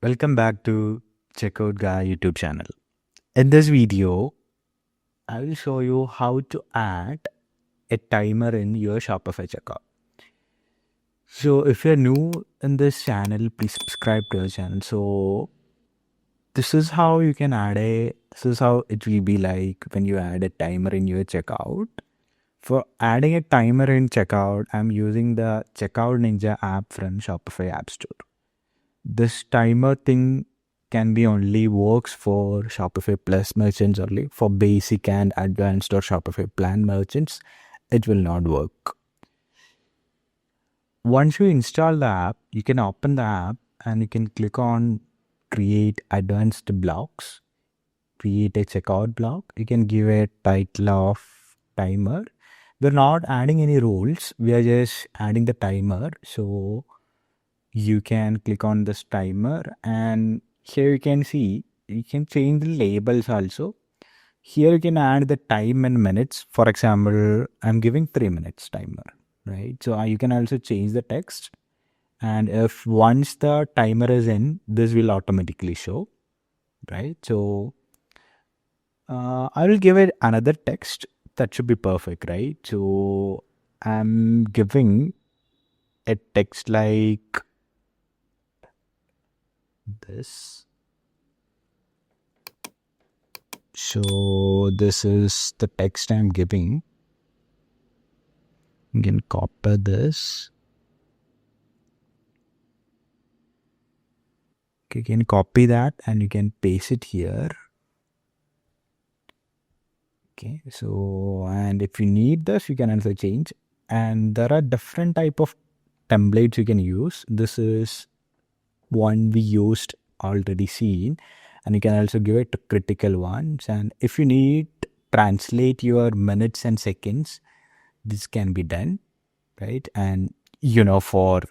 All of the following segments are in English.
Welcome back to Checkout Guy YouTube channel. In this video, I will show you how to add a timer in your Shopify checkout. So if you're new in this channel, please subscribe to our channel. So this is how you can this is how it will be like when you add a timer in your checkout. For adding a timer in checkout, I'm using the Checkout Ninja app from Shopify App Store. This timer thing can be only works for Shopify Plus merchants only. For basic and advanced or Shopify plan merchants, it will not work. Once you install the app, you can open the app and you can click on create advanced blocks, create a checkout block. You can give a title of timer. We're not adding any rules. We are just adding the timer. So you can click on this timer and here you can see you can change the labels also. Here you can add the time in minutes. For example, I'm giving 3 minutes timer, right? So you can also change the text, and if once the timer is in, this will automatically show, right? So I will give it another text that should be perfect, right? So I'm giving a text like this. So this is the text I'm giving. You can copy this. You can copy that and you can paste it here. Okay, so and if you need this, you can also change. And there are different type of templates you can use. This is one we used already seen, and you can also give it to critical ones. And if you need translate your minutes and seconds, this can be done, right? And for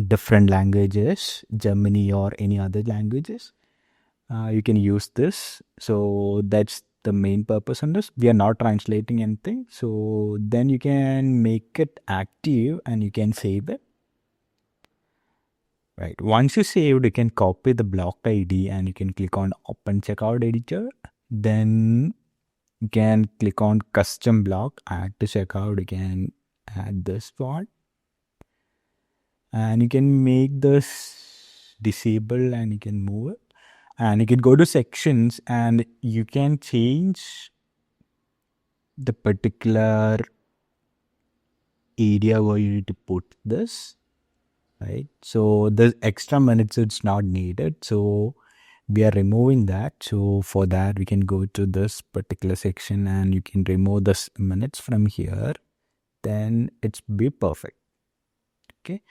different languages, Germany or any other languages, you can use this. So that's the main purpose on this. We are not translating anything, so then you can make it active and you can save it. Right. Once you saved, you can copy the block ID and you can click on Open Checkout Editor. Then you can click on Custom Block, Add to Checkout. You can add this one. And you can make this disable and you can move it. And you can go to sections and you can change the particular area where you need to put this. Right, so the extra minutes it's not needed, so we are removing that. So for that we can go to this particular section and you can remove this minutes from here, then it's be perfect. Okay,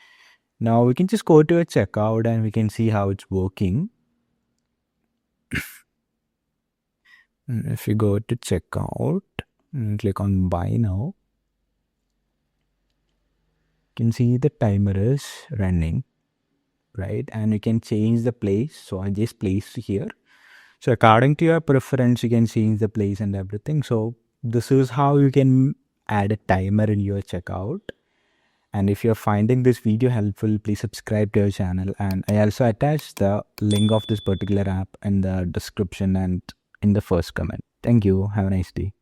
now we can just go to a checkout and we can see how it's working. If you go to checkout and click on buy now, you can see the timer is running, right? And you can change the place. So I just placed here. So according to your preference, you can change the place and everything. So this is how you can add a timer in your checkout. And if you're finding this video helpful, please subscribe to our channel. And I also attached the link of this particular app in the description and in the first comment. Thank you. Have a nice day.